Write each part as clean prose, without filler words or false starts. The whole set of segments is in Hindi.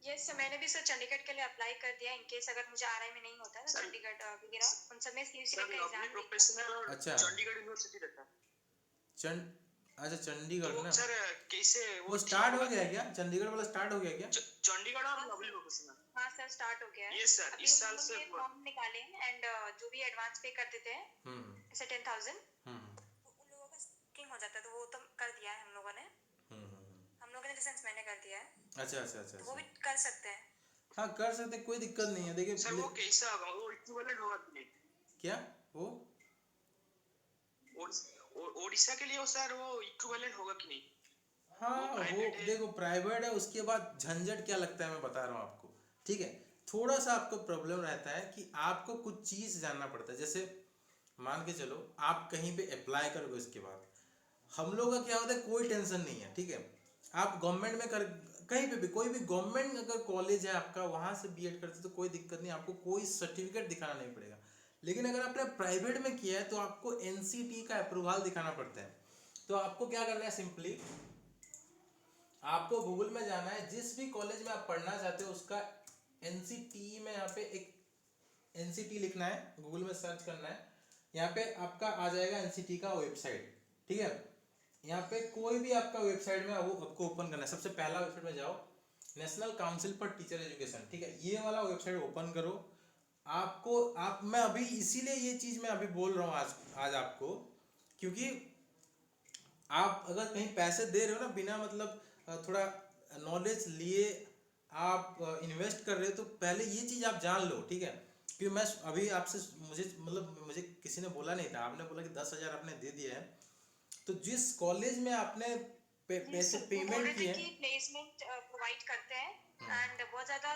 यस सर, मैंने भी सर चंडीगढ़ के लिए अप्लाई कर दिया इन केस अगर मुझे आरआई में नहीं होता तो चंडीगढ़ वगैरह उन सब में सीयूसी का एग्जाम प्रोफेशनल और अच्छा चंडीगढ़ यूनिवर्सिटी रहता है। अच्छा चंडीगढ़ तो ना सर कैसे वो स्टार्ट हो गया क्या? चंडीगढ़ वाला स्टार्ट हो गया क्या? चंडीगढ़ और लवली प्रोफेशनल? हाँ सर, स्टार्ट हो गया है। यस सर, इस साल से फॉर्म निकाले एंड जो भी एडवांस पे कर देते हैं जैसे 10,000 उन लोगों का बुकिंग हो जाता है, तो वो तो कर दिया है हम लोगों ने। हम लोगों ने जैसे मैंने कर दिया है। अच्छा अच्छा अच्छा, तो वो भी कर सकते हैं। हाँ कर सकते, कोई दिक्कत नहीं है। देखिए सर वो कैसा होगा, वो इक्विवेलेंट होगा कि नहीं? क्या वो ओडिशा के लिए सर वो इक्विवेलेंट होगा कि नहीं? हाँ वो देखो प्राइवेट है, उसके बाद झंझट क्या लगता है मैं बता रहा हूँ आपको, ठीक है। थोड़ा सा आपको प्रॉब्लम रहता है कि आपको कुछ चीज़ जानना पड़ता है। जैसे मान के चलो आप कहीं पे अप्लाई करोगे, उसके बाद हम लोग का क्या होता है, कोई टेंशन नहीं है, ठीक है। आप गवर्नमेंट में कर कहीं पे भी कोई भी गवर्नमेंट अगर कॉलेज है आपका, वहाँ से बीएड करते तो कोई दिक्कत नहीं, आपको कोई सर्टिफिकेट दिखाना नहीं पड़ेगा। लेकिन अगर आपने प्राइवेट में किया है तो आपको एनसीटी का अप्रूवल दिखाना पड़ता है। तो आपको क्या करना है, सिंपली आपको गूगल में जाना है, जिस भी कॉलेज में आप पढ़ना चाहते हो उसका एनसीटी में यहाँ पे एक एनसीटी लिखना है, गूगल में सर्च करना है, यहाँ पे आपका आ जाएगा एनसीटी का वेबसाइट, ठीक है। यहाँ पे कोई भी आपका वेबसाइट में वो आपको ओपन करना है। सबसे पहला वेबसाइट में जाओ, national council for teacher education, ठीक है, ये वाला वेबसाइट ओपन करो। आपको मैं अभी इसीलिए ये चीज़ मैं अभी बोल रहा हूँ आज आपको, क्योंकि आप अगर कहीं पैसे दे रहे हो ना बिना मतलब थोड़ा नॉलेज लिए आप इन्वेस्ट कर रहे हो, तो पहले ये चीज़ आप जान लो, ठीक है। क्योंकि मैं अभी आपसे मुझे किसी ने बोला नहीं था, आपने बोला कि 10,000 आपने दे दिया है, तो जिस कॉलेज में आपने पैसे पेमेंट किए हैं प्लेसमेंट प्रोवाइड करते हैं एंड बहुत ज़्यादा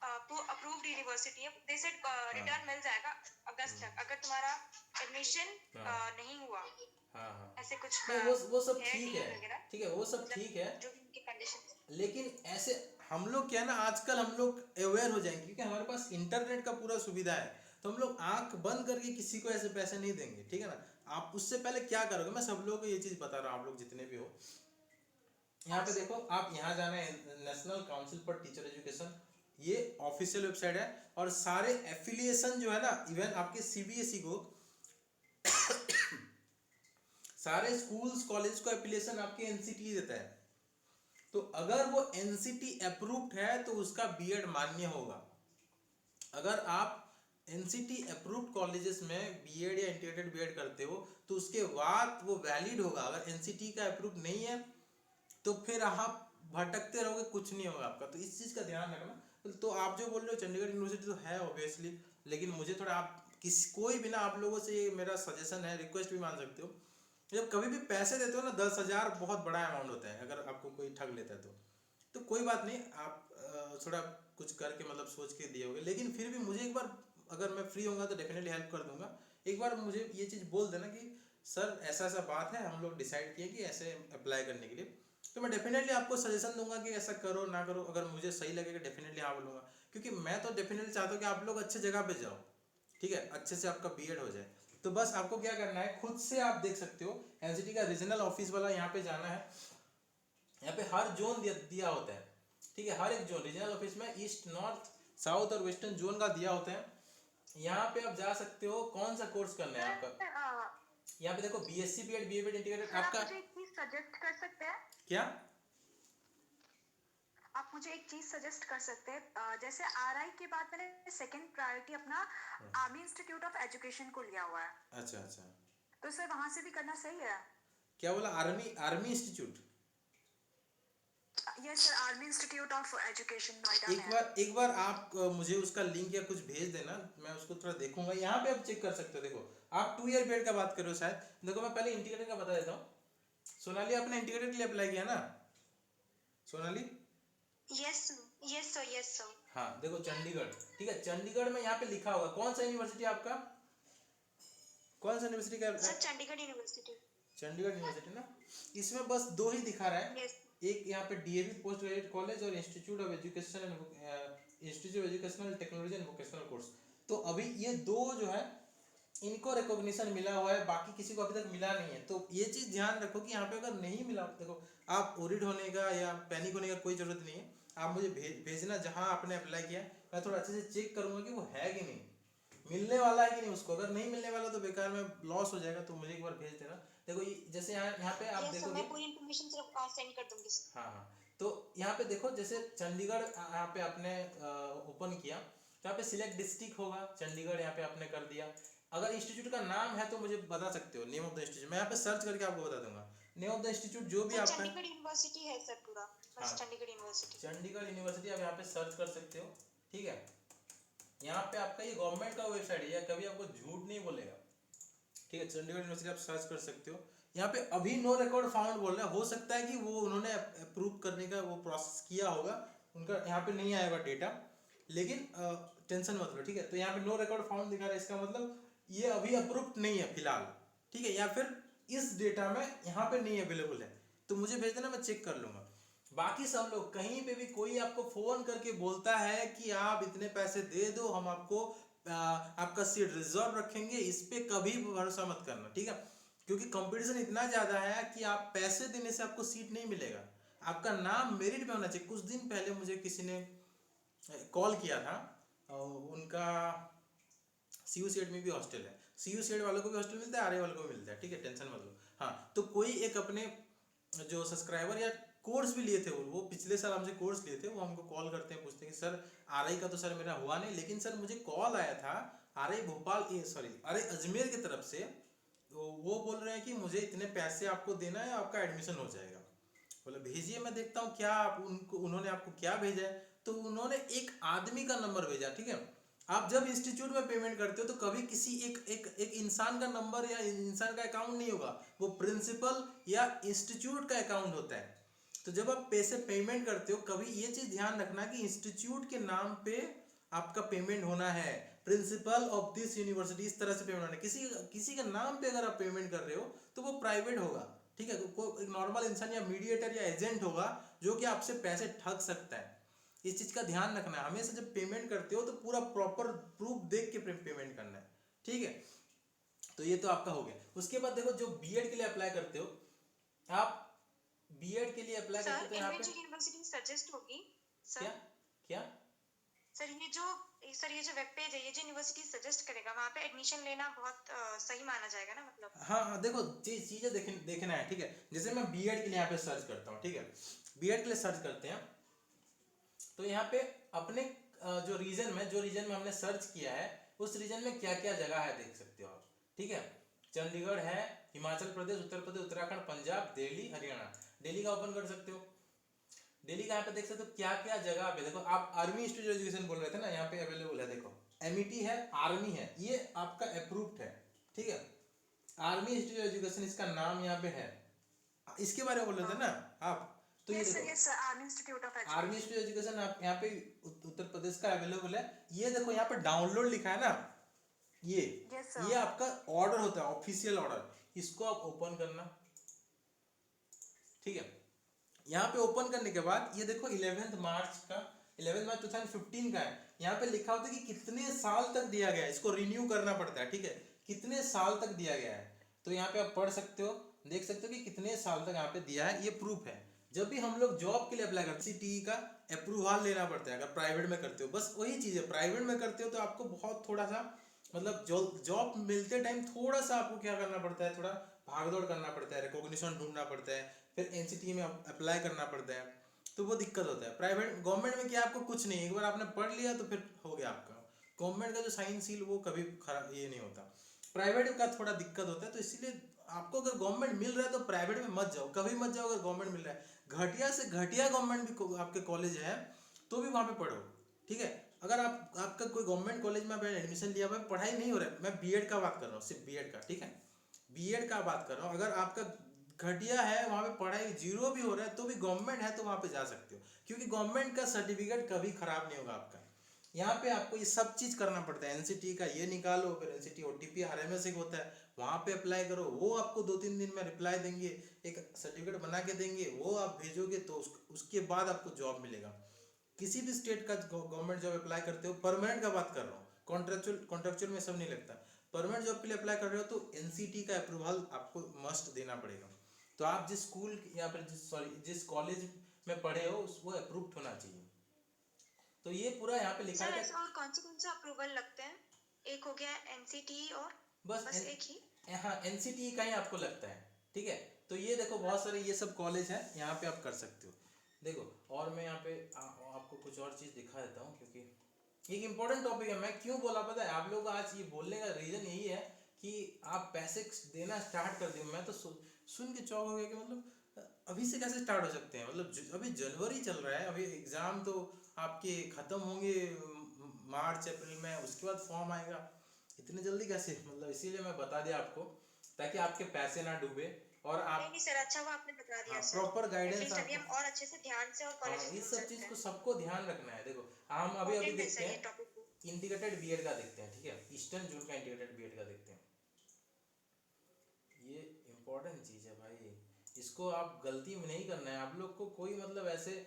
अप्रूव्ड यूनिवर्सिटी है। दे सेड रिटर्न मिल जाएगा अगस्त तक अगर तुम्हारा एडमिशन नहीं हुआ। हाँ ऐसे कुछ वो सब ठीक है, ठीक है, वो सब ठीक है, जो भी उनके कंडीशन। लेकिन ऐसे हम लोग क्या है ना, आजकल हम लोग अवेयर हो जाएंगे क्योंकि हमारे पास इंटरनेट का पूरा सुविधा है, तो हम लोग आंख बंद करके किसी को ऐसे पैसे नहीं देंगे, ठीक है ना। आप उससे पहले क्या करोगे, मैं सब लोगों को ये चीज़ बता रहा हूँ, आप लोग जितने भी हो, यहाँ पे देखो, आप यहाँ जाना है national council for teacher education, ये ऑफिशियल वेबसाइट है। और सारे एफिलिएशन जो है ना, इवन आपके सीबीएसई को सारे स्कूल्स कॉलेज को एफिलिएशन आपके एनसीटी देता है। तो अगर वो एनसीटी अप्रूव्ड है तो उसका बीएड मान्य होगा। अगर आप एनसीटी अप्रूव्ड कॉलेजेस में बीएड या इंटीग्रेटेड बीएड करते हो तो उसके बाद वो वैलिड होगा। अगर एनसीटी का अप्रूव नहीं है तो फिर आप भटकते रहोगे, कुछ नहीं होगा आपका। तो इस चीज़ का ध्यान रखना। तो आप जो बोल रहे हो चंडीगढ़ यूनिवर्सिटी तो है ऑब्वियसली, लेकिन मुझे थोड़ा आप कोई भी ना, आप लोगों से ये मेरा सजेशन है, रिक्वेस्ट भी मान सकते हो, जब कभी भी पैसे देते हो ना, 10,000 बहुत बड़ा अमाउंट होता है अगर आपको कोई ठग लेता है तो कोई बात नहीं, आप थोड़ा कुछ करके मतलब सोच के दिए होगे। लेकिन फिर भी मुझे एक बार, अगर मैं फ्री होऊंगा तो डेफिनेटली हेल्प कर दूंगा। एक बार मुझे ये चीज़ बोल देना कि सर ऐसा ऐसा बात है, हम लोग डिसाइड किए कि ऐसे अप्लाई करने के लिए, तो मैं डेफिनेटली आपको सजेशन दूंगा कि ऐसा करो ना करो। अगर मुझे सही लगेगा डेफिनेटली हाँ बोलूँगा, क्योंकि मैं तो डेफिनेटली चाहता हूँ कि आप लोग अच्छे जगह पे जाओ, ठीक है, अच्छे से आपका बीएड हो जाए। तो बस आपको क्या करना है, खुद से आप देख सकते हो, एनसीटी का रीजनल ऑफिस वाला यहाँ पे जाना है। यहाँ पे हर जोन दिया होता है, ठीक है, हर एक जोन रीजनल ऑफिस में ईस्ट नॉर्थ साउथ और वेस्टर्न जोन का दिया होता है। यहाँ पे आप जा सकते हो कौन सा कोर्स करना है आपका। यहाँ पे देखो BSc BEd BA BEd integrated आपका। मुझे एक चीज सजेस्ट कर सकते हैं क्या? आप मुझे एक चीज सजेस्ट कर सकते हैं, जैसे आरआई के बाद मैंने सेकंड प्रायोरिटी अपना आर्मी इंस्टीट्यूट ऑफ एजुकेशन को लिया हुआ है। अच्छा अच्छा, तो सर वहां से भी करना सही है? क्या बोला? Army institute? Yes sir, army institute of education Noida में। एक बार आप मुझे उसका लिंक या कुछ भेज देना, मैं उसको थोड़ा देखूंगा। यहाँ पे आप चेक कर सकते हो। देखो आप 2 ईयर बीएड का बात कर रहे हो शायद। देखो मैं पहले इंटीग्रेटेड का बता देता हूँ। सोनाली आपने इंटीग्रेटेड के लिए अप्लाई किया ना? Sonali? Yes yes sir, yes sir. हाँ देखो चंडीगढ़, ठीक है, चंडीगढ़ में यहाँ पे लिखा होगा कौन सा यूनिवर्सिटी आपका, कौन सा यूनिवर्सिटी का? Sir Chandigarh university. Chandigarh university ना, इसमें बस 2 ही दिखा रहा है। yes. एक यहाँ पे डीएवी पोस्ट ग्रेजुएट कॉलेज और institute of educational technology and vocational course. तो अभी ये 2 जो है इनको रिकॉग्निशन मिला हुआ है, बाकी किसी को अभी तक मिला नहीं है। तो ये चीज़ ध्यान रखो कि यहाँ पे अगर नहीं मिला, देखो आप ओरिड होने का या पैनिक होने का कोई ज़रूरत नहीं है। आप मुझे भेजना जहाँ आपने अप्लाई किया, मैं थोड़ा अच्छे से चेक करूंगा कि वो है कि नहीं, मिलने वाला है कि नहीं उसको। अगर नहीं मिलने वाला तो बेकार में लॉस हो जाएगा, तो मुझे एक बार भेज देना। देखो ये जैसे यहाँ पे आप देखोगे, मैं पूरी इन्फॉर्मेशन सेंड कर दूंगी। हाँ हाँ, तो यहाँ पे देखो जैसे चंडीगढ़ यहाँ पे आपने ओपन किया, तो यहाँ पे सिलेक्ट डिस्ट्रिक्ट होगा, चंडीगढ़ यहाँ पे आपने कर दिया। अगर इंस्टीट्यूट का नाम है तो मुझे बता सकते हो, नेम ऑफ द इंस्टीट्यूट, मैं यहाँ पे सर्च करके आपको बता दूंगा। नेम ऑफ द इंस्टीट्यूट जो भी आपका, चंडीगढ़ यूनिवर्सिटी है सर पूरा, बस हाँ, चंडीगढ़ यूनिवर्सिटी। चंडीगढ़ यूनिवर्सिटी आप यहाँ पे सर्च कर सकते हो, ठीक है। यहाँ पे आपका ये गवर्नमेंट का वेबसाइट है, कभी आपको झूठ नहीं बोलेगा, ठीक है। चंडीगढ़ यूनिवर्सिटी आप सर्च कर सकते हो। यहाँ पे अभी नो रिकॉर्ड फाउंड बोल रहा है, हो सकता है कि वो उन्होंने अप्रूव करने का वो प्रोसेस किया होगा, उनका यहाँ पे नहीं आएगा डेटा, लेकिन टेंशन मत लो, ठीक है। तो यहाँ पे नो रिकॉर्ड फाउंड दिखा रहा है, इसका मतलब ये अभी अप्रूव नहीं है फिलहाल, ठीक है, या फिर इस डेटा में यहाँ पे नहीं अवेलेबल है, तो मुझे भेज देना, मैं चेक कर लूंगा। बाकी सब लोग कहीं पे भी कोई आपको फोन करके बोलता है कि आप इतने पैसे दे दो, हम आपको आपका सीट रिजर्व रखेंगे, इस पे कभी भरोसा मत करना, ठीक है। क्योंकि कंपटीशन इतना ज्यादा है कि आप पैसे देने से आपको सीट नहीं मिलेगा, आपका नाम मेरिट में होना चाहिए। कुछ दिन पहले मुझे किसी ने कॉल किया था, उनका सीयू सेट में भी हॉस्टल है, सीयू सेट वालों को भी हॉस्टल मिलता है, आरए वालों को भी मिलता है, ठीक है, टेंशन मत लो। हाँ, तो कोई एक अपने जो सब्सक्राइबर या कोर्स भी लिए थे, वो पिछले साल हमसे कोर्स लिए थे, वो हमको कॉल करते हैं, पूछते हैं कि सर आरआई का तो सर मेरा हुआ नहीं, लेकिन सर मुझे कॉल आया था आरआई भोपाल, आरआई अजमेर की तरफ से, तो वो बोल रहे हैं कि मुझे इतने पैसे आपको देना है, आपका एडमिशन हो जाएगा। बोला भेजिए, मैं देखता हूँ क्या उन्होंने आपको क्या भेजा है। तो उन्होंने एक आदमी का नंबर भेजा, ठीक है। आप जब इंस्टीट्यूट में पेमेंट करते हो तो कभी किसी एक इंसान का नंबर या इंसान का अकाउंट नहीं होगा, वो प्रिंसिपल या इंस्टीट्यूट का अकाउंट होता है। तो जब आप पैसे पेमेंट करते हो, कभी ये चीज ध्यान रखना कि इंस्टीट्यूट के नाम पे आपका पेमेंट होना है, प्रिंसिपल ऑफ दिस यूनिवर्सिटी, इस तरह से पेमेंट होना है। किसी के नाम पे अगर आप पेमेंट कर रहे हो तो वो प्राइवेट होगा, ठीक है। कोई नॉर्मल इंसान या मीडिएटर या एजेंट होगा जो कि आपसे पैसे ठग सकता है। इस चीज का ध्यान रखना है, हमेशा जब पेमेंट करते हो तो पूरा प्रॉपर प्रूफ देख के पेमेंट करना है, ठीक है। तो ये तो आपका हो गया। उसके बाद देखो जो बीएड के लिए अप्लाई करते हो, आप बीएड के लिए अप्लाई करते हो तो यहाँ पे यूनिवर्सिटी सजेस्ट होगी सर, क्या क्या सर ये जो वेब पेज है, ये जो यूनिवर्सिटी सजेस्ट करेगा वहाँ पे एडमिशन लेना बहुत सही माना जाएगा ना, मतलब। हाँ, देखो चीजें देखना है, ठीक है। जैसे मैं बीएड के लिए यहाँ पे सर्च करता हूँ, ठीक है, बीएड के लिए सर्च करते हैं, तो यहाँ पे अपने जो रीजन में हमने सर्च किया है, उस रीजन में क्या क्या जगह है देख सकते हो आप, ठीक है। चंडीगढ़ है, हिमाचल प्रदेश, उत्तर प्रदेश, उत्तराखंड, पंजाब, दिल्ली, हरियाणा। दिल्ली का ओपन कर सकते हो, दिल्ली का यहाँ पे देख सकते हो क्या क्या जगह पे। देखो आप आर्मी इंस्टीट्यूट एजुकेशन बोल रहे थे ना, यहाँ पे अवेलेबल है, देखो एमईटी है, आर्मी है, ये आपका अप्रूव्ड है, ठीक है। आर्मी इंस्टीट्यूट एजुकेशन इसका नाम यहाँ पे है, इसके बारे में बोल रहे थे ना आप, तो ये देखो आर्मी इंस्टीट्यूट एजुकेशन आप यहाँ पे उत्तर प्रदेश का अवेलेबल है। ये देखो यहाँ पे डाउनलोड लिखा है ना, ये आपका ऑर्डर होता है, ऑफिशियल ऑर्डर, इसको आप ओपन करना, ठीक है। यहाँ पे ओपन करने के बाद ये देखो 11 मार्च 2015 का है। यहाँ पे लिखा होता है कि कितने साल तक दिया गया है, इसको रिन्यू करना पड़ता है, ठीक है, कितने साल तक दिया गया है। तो यहाँ पे आप पढ़ सकते हो, देख सकते हो कि कितने साल तक यहाँ पे दिया है, ये प्रूफ है। जब भी हम लोग जॉब के लिए अप्लाई करते हैं, सीटीई का अप्रूवल लेना पड़ता है, अगर प्राइवेट में करते हो, बस वही चीज़ है। प्राइवेट में करते हो तो आपको बहुत थोड़ा सा मतलब जॉब मिलते टाइम थोड़ा सा आपको क्या करना पड़ता है, थोड़ा भागदौड़ करना पड़ता है, रिकॉग्निशन ढूंढना पड़ता है, फिर एनसीटी में अप्लाई करना पड़ता है, तो वो दिक्कत होता है। प्राइवेट गवर्नमेंट में क्या आपको कुछ नहीं, एक बार आपने पढ़ लिया तो फिर हो गया आपका। गवर्नमेंट का जो साइन सील वो कभी खराब ये नहीं होता, प्राइवेट का थोड़ा दिक्कत होता है। तो इसीलिए आपको अगर गवर्नमेंट मिल रहा है तो प्राइवेट में मत जाओ, कभी मत जाओ। अगर गवर्नमेंट मिल रहा है, घटिया से घटिया गवर्नमेंट भी आपके कॉलेज है तो भी वहाँ पे पढ़ो, ठीक है। अगर आपका कोई गवर्नमेंट कॉलेज में एडमिशन लिया हुआ है, पढ़ाई नहीं हो रहा है, मैं बीएड का बात कर रहा हूँ, सिर्फ बीएड का, ठीक है, बीएड का बात कर रहा हूँ। अगर आपका घटिया है, वहाँ पे पढ़ाई जीरो भी हो रहा है, तो भी गवर्नमेंट है तो वहाँ पे जा सकते हो, क्योंकि गवर्नमेंट का सर्टिफिकेट कभी खराब नहीं होगा आपका। यहाँ पे आपको ये सब चीज करना पड़ता है, एनसीटी का ये निकालो, फिर एनसीटी ओटीपी आरएमएस एक होता है, वहाँ पे अप्लाई करो, वो आपको 2-3 दिन में रिप्लाई देंगे, एक सर्टिफिकेट बना के देंगे, वो आप भेजोगे तो उसके बाद आपको जॉब मिलेगा। किसी भी स्टेट का गवर्नमेंट जॉब अप्लाई करते हो, परमानेंट का बात कर रहा हूँ, कॉन्ट्रेक्चुअल में सब नहीं लगता। परमानेंट जॉब के लिए अप्लाई कर रहे हो तो एनसीटी का अप्रूवल आपको मस्ट देना पड़ेगा। तो आप जिस स्कूल या फिर जिस कॉलेज में पढ़े हो वो अप्रूव्ड होना चाहिए। तो ये पूरा यहाँ पे लिखा सर है ऐसा और कौन से अप्रूवल लगते हैं? एक हो गया एनसीटी और बस एक ही? हाँ एनसीटी का ही आपको लगता है, ठीक है। तो ये देखो बहुत सारे ये सब कॉलेज है, यहाँ पे आप कर सकते हो। देखो और मैं यहाँ पे आपको कुछ और चीज़ दिखा देता हूँ, क्योंकि एक इम्पोर्टेंट टॉपिक है। मैं क्यों बोला पता है आप लोग को, आज ये बोलने का रीज़न यही है कि आप पैसे देना स्टार्ट कर दिए। मैं तो सुन के चौंक हो गया कि मतलब अभी से कैसे स्टार्ट हो सकते हैं। मतलब अभी जनवरी चल रहा है, अभी एग्ज़ाम तो आपके ख़त्म होंगे मार्च अप्रैल में, उसके बाद फॉर्म आएगा। इतने जल्दी कैसे, मतलब इसीलिए मैं बता दिया आपको ताकि आपके पैसे ना डूबे और आप नहीं सर, अच्छा वो आपने बता दिया सर। प्रॉपर गाइडेंस एटलीस्ट अभी हम आपको। और अच्छे से ध्यान से और हाँ कॉलेजेस इस ढूंढ सब सकते चीज़ हैं। को सबको ध्यान रखना है। देखो हम अभी इम्पोर्टेंट है देखते सर ये हैं टॉपिक। इंटीग्रेटेड बीएड का देखते हैं, ठीक है। ईस्टर्न जोन का इंटीग्रेटेड बीएड का देखते हैं। ये इम्पोर्टेंट चीज़ है भाई, इसको आप गलती में नहीं करना है। आप लोग को कोई मतलब ऐसे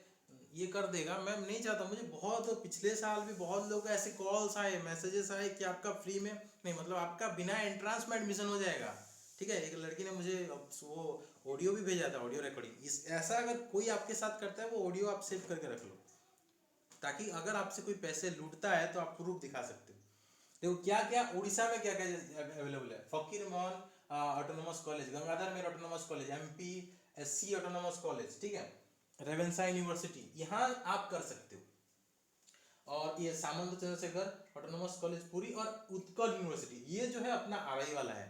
ये कर देगा, मैं नहीं चाहता। मुझे बहुत पिछले साल भी बहुत लोग ऐसे कॉल्स आए, मैसेजेस आए कि आपका फ्री में नहीं, मतलब आपका बिना एंट्रेंस में एडमिशन हो जाएगा, ठीक है। एक लड़की ने मुझे वो ऑडियो भी भेजा था, ऑडियो रिकॉर्डिंग। इस ऐसा अगर कोई आपके साथ करता है, वो ऑडियो आप सेव करके रख लो, ताकि अगर आपसे कोई पैसे लूटता है तो आप प्रूफ दिखा सकते हो। देखो क्या क्या उड़ीसा में क्या क्या अवेलेबल है। फकीर मोहन ऑटोनोमस कॉलेज, गंगाधर मेर autonomous college, MP SC autonomous college, ठीक है। रेवेंसा यूनिवर्सिटी, यहाँ आप कर सकते हो। और ये सामंत चंद्रशेखर ऑटोनोमस कॉलेज पुरी और उत्कल यूनिवर्सिटी, ये जो है अपना आरआई वाला है।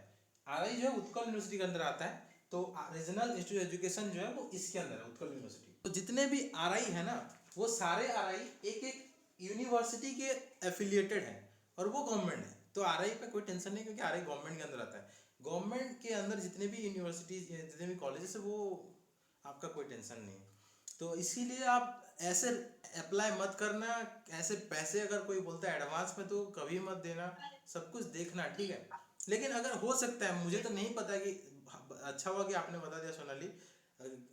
आरआई जो है उत्कल यूनिवर्सिटी के अंदर आता है, तो रीजनल इंस्टीट्यूट एजुकेशन जो है वो इसके अंदर है, उत्कल यूनिवर्सिटी। तो जितने भी आरआई है ना, वो सारे आरआई एक एक यूनिवर्सिटी के एफिलिएटेड हैं और वो गवर्नमेंट है। तो आरआई पे कोई टेंशन नहीं, क्योंकि आरआई गवर्नमेंट के अंदर आता है। गवर्नमेंट के अंदर जितने भी यूनिवर्सिटीज, जितने भी कॉलेजेस है, वो आपका कोई टेंशन नहीं। तो इसीलिए आप ऐसे अप्लाई मत करना। ऐसे पैसे अगर कोई बोलता है एडवांस में, तो कभी मत देना। सब कुछ देखना, ठीक है। लेकिन अगर हो सकता है, मुझे तो नहीं पता कि, अच्छा हुआ कि आपने बता दिया सोनाली।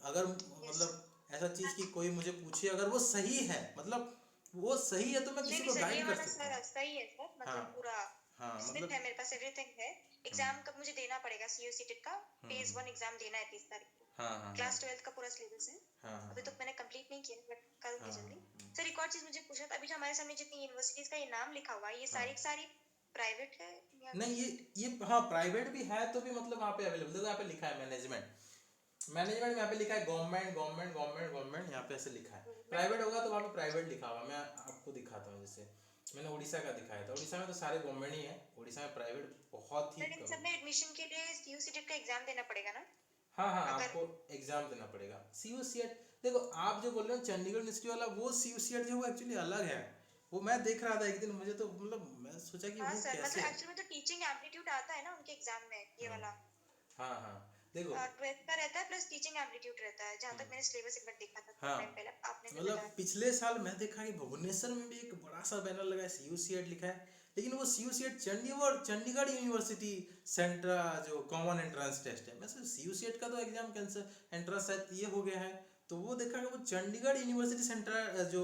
अगर मतलब ऐसा चीज़ की कोई मुझे पूछे, अगर वो सही है, मतलब वो सही है, तो मैं किसी नहीं को सर, ये गाइड कर वाला सकता सर हूँ। सही है सर, हाँ मतलब पूरा हाँ स्लिप मतलब है मेरे पास, एवरीथिंग है। एग्जाम कब मुझे देना पड़ेगा? सीयूसी टेट का फेज 1 एग्जाम देना है 30 तारीख को। हाँ हाँ क्लास 12 का पूरा सिलेबस है। हाँ हाँ अभी तक मैंने कंप्लीट नहीं किया, बट करूंगी हाँ जल्दी। हाँ सर एक और चीज मुझे पूछना था, अभी जो हमारे सामने जितनी यूनिवर्सिटीज का ये नाम लिखा हुआ है, ये हाँ। सारी की सारी प्राइवेट है या नहीं ये हाँ प्राइवेट भी है, तो भी मतलब वहाँ पे अवेलेबल। देखो यहाँ पे लिखा है मैनेजमेंट, मैनेजमेंट में यहाँ पे लिखा है गवर्नमेंट गवर्नमेंट गवर्नमेंट गवर्नमेंट, यहाँ पे ऐसे लिखा है। प्राइवेट होगा तो वहाँ पे प्राइवेट लिखा हुआ। मैं आपको दिखाता हूँ, जैसे मैंने उड़ीसा का दिखाया था। उड़ीसा में तो सारे गवर्नमेंट ही है, उड़ीसा में प्राइवेट बहुत ही सर इन कम सब है। में एडमिशन के लिए सीयूसी टेट का एग्जाम देना पड़ेगा ना? हाँ हाँ अगर आपको एग्जाम देना पड़ेगा। सीयूसीएट, देखो आप जो बोल रहे हो चंडीगढ़ यूनिवर्सिटी वाला, वो सीयूसीएट जो वो एक्चुअली अलग है। वो मैं देख रहा था एक दिन, मुझे तो मतलब मैं सोचा कि हाँ वो सर, कैसे मतलब है। एक्चुअली में तो टीचिंग एप्टीट्यूड आता है ना उनके एग्जाम में, ये वाला हाँ हाँ देखो 12th का रहता है प्लस टीचिंग एप्टीट्यूड रहता है, जहाँ तक मैंने सिलेबस एक बार देखा था हाँ टाइम पहले, आपने भी मतलब बताया। पिछले साल मैं देखा कि भुवनेश्वर में भी एक बड़ा सा बैनर लगा है, सीयूसीएट लिखा है। लेकिन वो सीयूसीएट चंडीगढ़ यूनिवर्सिटी सेंट्रा जो कॉमन एंट्रेंस टेस्ट है, मैं सीयूसीएट का तो एग्जाम कैंसर एंट्रेंस शायद ये हो गया है। तो वो देखा कि वो चंडीगढ़ यूनिवर्सिटी सेंट्रल जो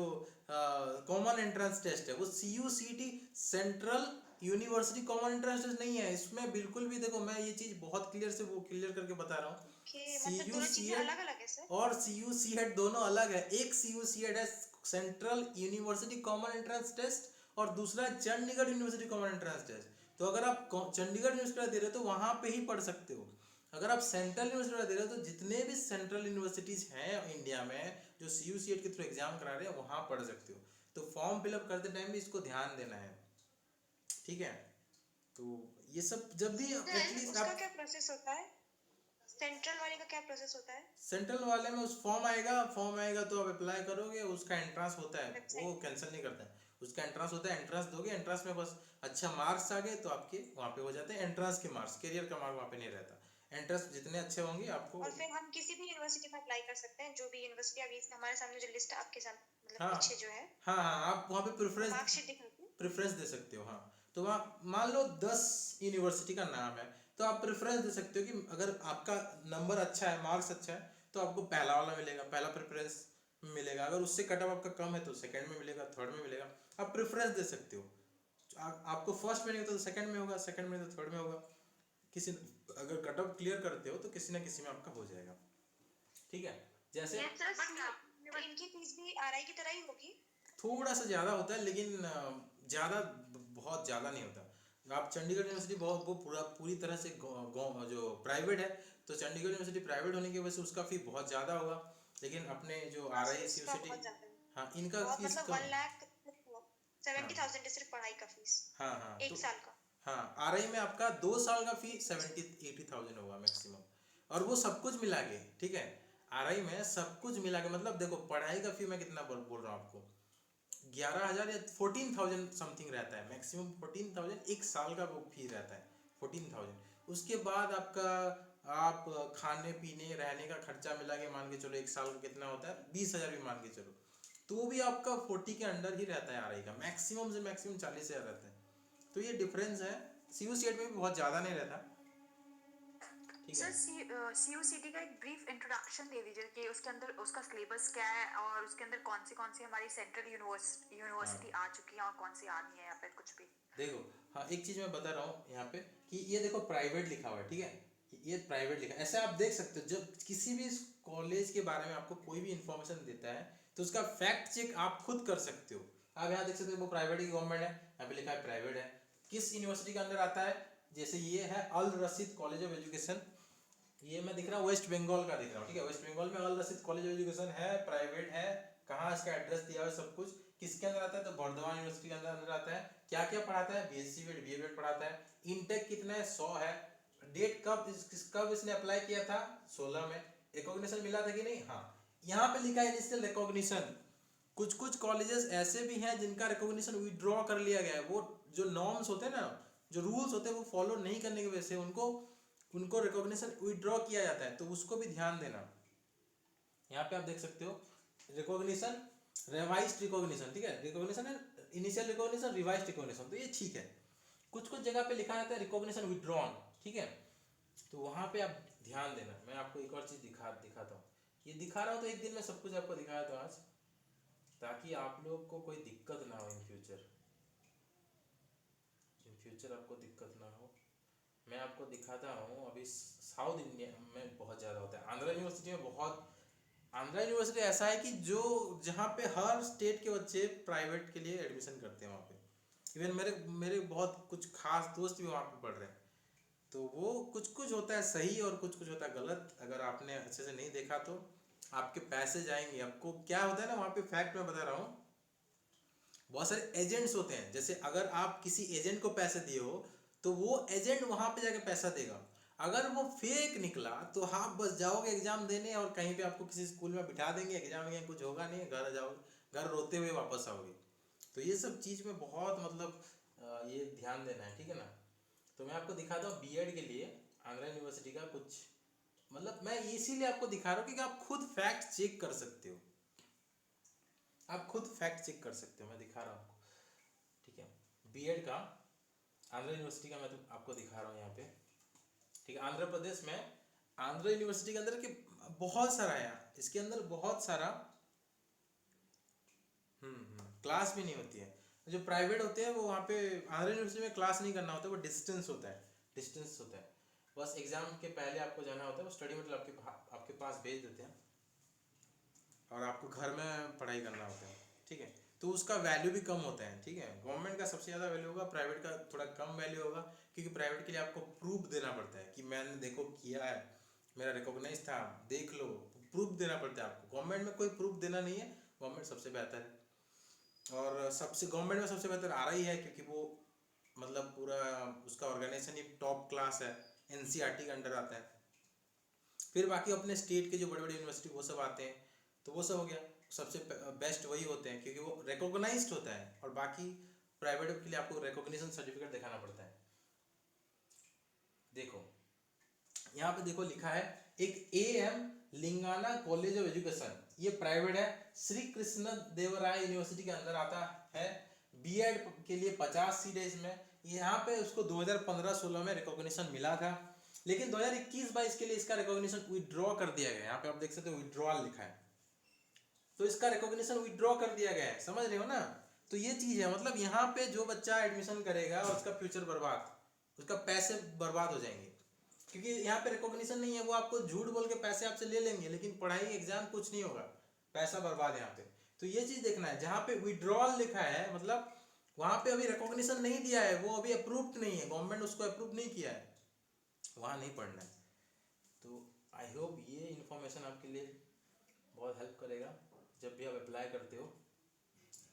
कॉमन एंट्रेंस टेस्ट है, वो CUCT central university common entrance test नहीं है इसमें बिल्कुल भी। देखो मैं ये चीज़ बहुत क्लियर से वो क्लियर करके बता रहा हूँ। ओके, मतलब दोनों चीजें सीयूसीएट अलग अलग है सर? और सीयूसीएट दोनों अलग है। एक सीयूसीएट है central university common entrance test, और दूसरा Chandigarh university common entrance test. तो अगर आप चंडीगढ़ यूनिवर्सिटी दे रहे हो तो वहां पे ही पढ़ सकते हो। अगर आप सेंट्रल यूनिवर्सिटी दे रहे हो तो जितने भी सेंट्रल यूनिवर्सिटीज हैं इंडिया में जो सीयूसीएट के थ्रू एग्जाम करा रहे हैं, वहां पढ़ सकते हो। तो फॉर्म फिलअप करते टाइम भी इसको ध्यान देना है, ठीक है। तो ये सब जब भी एटलीस्ट उसका आप क्या प्रोसेस होता है? सेंट्रल वाले का क्या प्रोसेस होता है? सेंट्रल वाले में उस फॉर्म आएगा तो आप अप्लाई करोगे, उसका एंट्रेंस होता है, वो वेबसाइट? कैंसिल नहीं करता है। उसका एंट्रेंस होता है, एंट्रेंस दोगे, एंट्रेंस में बस अच्छा मार्क्स आ गए तो आपके वहाँ पे हो जाते हैं एंट्रेंस के मार्क्स, करियर का मार्क वहाँ पे नहीं रहता। एंट्रेंस जितने अच्छे होंगे आपको। और फिर हम किसी भी यूनिवर्सिटी में अप्लाई कर सकते हैं, जो भी यूनिवर्सिटी अभी हमारे सामने जो लिस्ट आपके सामने मतलब हाँ पीछे जो है हाँ हाँ आप वहाँ पे मार्कशीट दिखाती है? प्रेफरेंस दे सकते हो। हाँ तो वहाँ मान लो 10 यूनिवर्सिटी का नाम है, तो आप प्रेफरेंस दे सकते हो कि अगर आपका नंबर अच्छा है, मार्क्स अच्छा है, तो आपको पहला वाला मिलेगा, पहला प्रेफरेंस मिलेगा। अगर उससे कट ऑफ आपका कम है तो सेकंड में मिलेगा, थर्ड में मिलेगा। आप प्रेफरेंस दे सकते हो। आपको फर्स्ट में नहीं तो सेकंड में होगा, सेकंड में तो थर्ड में होगा। किसी अगर कट ऑफ क्लियर करते हो तो किसी ना किसी में आपका हो जाएगा, ठीक है। जैसे तो इनकी फीस भी आरआई की तरह ही होगी? थोड़ा सा ज़्यादा होता है, लेकिन ज़्यादा बहुत ज़्यादा नहीं होता। आप चंडीगढ़ यूनिवर्सिटी बहुत वो पूरी तरह से जो प्राइवेट है, तो चंडीगढ़ यूनिवर्सिटी प्राइवेट होने की वजह से उसका फ़ी बहुत ज़्यादा होगा। लेकिन अपने जो आर आई एस इसका यूनिवर्सिटी, बहुत ज्यादा है, हाँ, इनका बहुत फीस मतलब कम 1 लाख हाँ 70,000 है सिर्फ पढ़ाई का फीस, हाँ हाँ तो 1 साल का। हाँ, आर आई में आपका 2 साल का फी 70-80,000 होगा मैक्सिमम, और वो सब कुछ मिला के, ठीक है। आर आई में सब कुछ मिला के, मतलब देखो पढ़ाई का फी मैं कितना बोल रहा हूँ आपको, 11,000 या 14,000 समथिंग रहता है, मैक्सिमम 14,000 एक साल का वो फी रहता है, 14,000। उसके बाद आपका आप खाने पीने रहने का खर्चा मिला के मान के चलो एक साल का कितना होता है, 20,000 भी मान के चलो, तो भी आपका 40 के अंडर ही रहता है आरआई का, मैक्सिमम से मैक्सिमम 40,000 रहता है। तो ये डिफरेंस है, सीयू सेट में भी बहुत ज़्यादा नहीं रहता, ठीक है। सर CUCT का एक ब्रीफ इंट्रोडक्शन दे दीजिए कि उसके अंदर उसका सिलेबस क्या है और उसके अंदर कौन सी हमारी सेंट्रल यूनिवर्सिटी आ चुकी है और कौन सी आ रही है, या फिर कुछ भी। देखो, हाँ, एक चीज़ मैं बता रहा हूँ यहाँ पे कि ये देखो प्राइवेट लिखा हुआ है, ठीक है, ये प्राइवेट लिखा है। ऐसे आप देख सकते हो, जब किसी भी कॉलेज के बारे में आपको कोई भी इंफॉर्मेशन देता है तो उसका फैक्ट चेक आप खुद कर सकते हो। आप यहाँ देख सकते हो वो प्राइवेट की गवर्नमेंट है, यहाँ पे लिखा है प्राइवेट है, किस यूनिवर्सिटी के अंदर आता है, जैसे ये है अल रशीद कॉलेज ऑफ एजुकेशन, ये मैं दिख रहा हूँ वेस्ट बंगाल का दिख रहा हूँ, ठीक है, वेस्ट बंगाल में अल रशीद कॉलेज ऑफ एजुकेशन है, प्राइवेट है, कहाँ इसका एड्रेस दिया हुआ है सब कुछ, किसके अंदर आता है, तो बर्धमान यूनिवर्सिटी के अंदर आता है। क्या क्या पढ़ाता है, बीएससी वेड बीए वेड पढ़ाता है। इनटेक कितना है, 100 है। डेट कब इसने अप्लाई किया था, 16 में। रिकॉग्निशन मिला था कि नहीं, हाँ, यहाँ पे लिखा है इनिशियल रिकॉग्निशन। कुछ कुछ कॉलेजेस ऐसे भी हैं जिनका रिकॉग्निशन विड्रॉ कर लिया गया है, वो जो नॉर्म्स होते हैं ना, जो रूल्स होते हैं वो फॉलो नहीं करने की वजह से उनको रिकॉग्निशन विड्रॉ किया जाता है, तो उसको भी ध्यान देना। यहाँ पे आप देख सकते हो रिकॉग्निशन, रिवाइज्ड रिकॉग्निशन, ठीक है, रिकॉग्निशन है इनिशियल रिकॉग्निशन, रिवाइज्ड रिकॉग्निशन, तो ये ठीक है। कुछ कुछ जगह पे लिखा रहता है रिकॉग्निशन विड्रॉन, ठीक है, तो वहाँ पे आप ध्यान देना। मैं आपको एक और चीज़ दिखाता हूँ, ये दिखा रहा हूँ तो एक दिन में सब कुछ आपको दिखाया तो आज, ताकि आप लोग को कोई दिक्कत ना हो इन फ्यूचर आपको दिक्कत ना हो। मैं आपको दिखाता हूँ, अभी साउथ इंडिया में बहुत ज़्यादा होता है, आंध्रा यूनिवर्सिटी में बहुत। आंध्रा यूनिवर्सिटी ऐसा है कि जो जहाँ पे हर स्टेट के बच्चे प्राइवेट के लिए एडमिशन करते हैं वहाँ पे। इवन मेरे बहुत कुछ खास दोस्त भी वहाँ पे पढ़ रहे हैं, तो वो कुछ कुछ होता है सही और कुछ कुछ होता है गलत। अगर आपने अच्छे से नहीं देखा तो आपके पैसे जाएंगे। आपको क्या होता है ना वहाँ पे, फैक्ट मैं बता रहा हूँ, बहुत सारे एजेंट्स होते हैं। जैसे अगर आप किसी एजेंट को पैसे दिए हो तो वो एजेंट वहाँ पे जाके पैसा देगा। अगर वो फेक निकला तो आप बस जाओगे एग्जाम देने और कहीं पे आपको किसी स्कूल में बिठा देंगे, एग्जाम में कुछ होगा नहीं, घर जाओगे, घर रोते हुए वापस आओगे। तो ये सब चीज़ में बहुत मतलब ये ध्यान देना है, ठीक है ना। तो मैं आपको दिखाता हूँ बीएड के लिए आंध्रा यूनिवर्सिटी का कुछ, मतलब मैं इसीलिए आपको दिखा रहा हूँ क्योंकि आप खुद फैक्ट चेक कर सकते हो, आप खुद फैक्ट चेक कर सकते हो। मैं दिखा रहा हूँ आपको, ठीक है, बीएड का आंध्रा यूनिवर्सिटी का मैं तो आपको दिखा रहा हूँ यहाँ पे, ठीक है। आंध्र प्रदेश में आंध्रा यूनिवर्सिटी के अंदर के बहुत सारा है, इसके अंदर बहुत सारा क्लास भी नहीं होती है। जो प्राइवेट होते हैं वो वहाँ पे आंध्रा यूनिवर्सिटी में क्लास नहीं करना होता, वो डिस्टेंस होता है, डिस्टेंस होता है। बस एग्जाम के पहले आपको जाना होता है, वो स्टडी मटेरियल आपके पास भेज देते हैं और आपको घर में पढ़ाई करना होता है, ठीक है। तो उसका वैल्यू भी कम होता है, ठीक है। गवर्नमेंट का सबसे ज़्यादा वैल्यू होगा, प्राइवेट का थोड़ा कम वैल्यू होगा, क्योंकि प्राइवेट के लिए आपको प्रूफ देना पड़ता है कि मैंने देखो किया है, मेरा रिकॉग्नाइज था, देख लो, प्रूफ देना पड़ता है आपको। गवर्नमेंट में कोई प्रूफ देना नहीं है, गवर्नमेंट सबसे बेहतर है। और गवर्नमेंट में सबसे बेहतर आ रही है, क्योंकि वो मतलब पूरा उसका ऑर्गेनाइजेशन ही टॉप क्लास है, एनसीईआरटी के अंडर आता है। फिर बाकी अपने स्टेट के जो बड़े बड़े यूनिवर्सिटी वो सब आते हैं, तो वो सब हो गया। सबसे बेस्ट वही होते हैं क्योंकि वो रिकॉग्नाइज्ड होता है, और बाकी प्राइवेट के लिए आपको रिकॉग्निशन सर्टिफिकेट दिखाना पड़ता है। देखो यहाँ पे देखो लिखा है एक AM Lingana college of education, ये प्राइवेट है, श्री कृष्ण देवराय यूनिवर्सिटी के अंदर आता है। बीएड के लिए 50 सीट है इसमें। यहाँ पे उसको 2015-16 में रिकॉग्निशन मिला था, लेकिन 2021-22 के लिए इसका रिकॉग्निशन विड्रॉ कर दिया गया। यहाँ पे आप देख सकते हो विड्रॉल लिखा है, तो इसका रिकॉग्निशन विड्रॉ कर दिया गया है, समझ रहे हो ना। तो ये चीज है, मतलब यहाँ पे जो बच्चा एडमिशन करेगा उसका फ्यूचर बर्बाद, उसका पैसे बर्बाद हो जाएंगे, क्योंकि यहाँ पे रिकॉग्निशन नहीं है। वो आपको झूठ बोल के पैसे आपसे ले लेंगे, लेकिन पढ़ाई एग्जाम कुछ नहीं होगा, पैसा बर्बाद यहाँ पे। तो ये चीज देखना है। जहाँ पे विड्रॉल लिखा है मतलब वहां पे अभी रिकॉग्निशन नहीं दिया है, वो अभी अप्रूव्ड नहीं है, गवर्नमेंट उसको अप्रूव नहीं किया है, वहां नहीं पढ़ना है। तो आई होप ये इन्फॉर्मेशन आपके लिए बहुत हेल्प करेगा जब भी आप अप्लाई करते हो,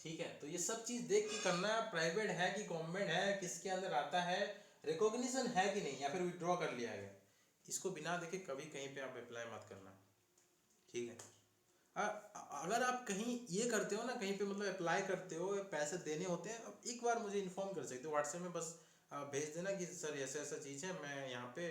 ठीक है। तो ये सब चीज देख के करना है, प्राइवेट है कि गवर्नमेंट है, किसके अंदर आता है, रिकॉग्निशन है कि नहीं, या फिर विड्रॉ कर लिया गया, इसको बिना देखे कभी कहीं पे आप अप्लाई मत करना, ठीक है। अगर आप कहीं ये करते हो ना, कहीं पे मतलब अप्लाई करते हो, पैसे देने होते हैं, अब एक बार मुझे इन्फॉर्म कर सकते हो व्हाट्सएप में, बस भेज देना कि सर ऐसा ऐसा चीज़ है, मैं यहाँ पे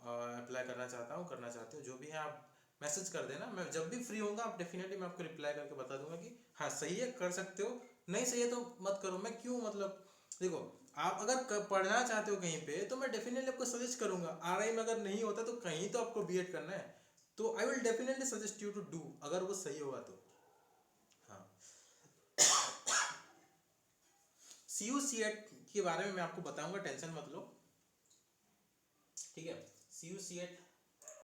अप्लाई करना चाहता हूँ, करना चाहती हूँ, जो भी है आप मैसेज कर देना। मैं जब भी फ्री होऊंगा आप डेफिनेटली मैं आपको रिप्लाई करके बता दूंगा कि हाँ सही है, कर सकते हो, नहीं सही है तो मत करो। मैं क्यों, मतलब देखो आप अगर पढ़ना चाहते हो कहीं पे तो मैं डेफिनेटली आपको सजेस्ट करूंगा। आरआई में अगर नहीं होता तो कहीं तो आपको बीएड करना है, तो I will definitely suggest you to do, अगर वो सही होगा तो। हाँ, CUCET के बारे में मैं आपको बताऊंगा, टेंशन मत लो, ठीक है। CUCET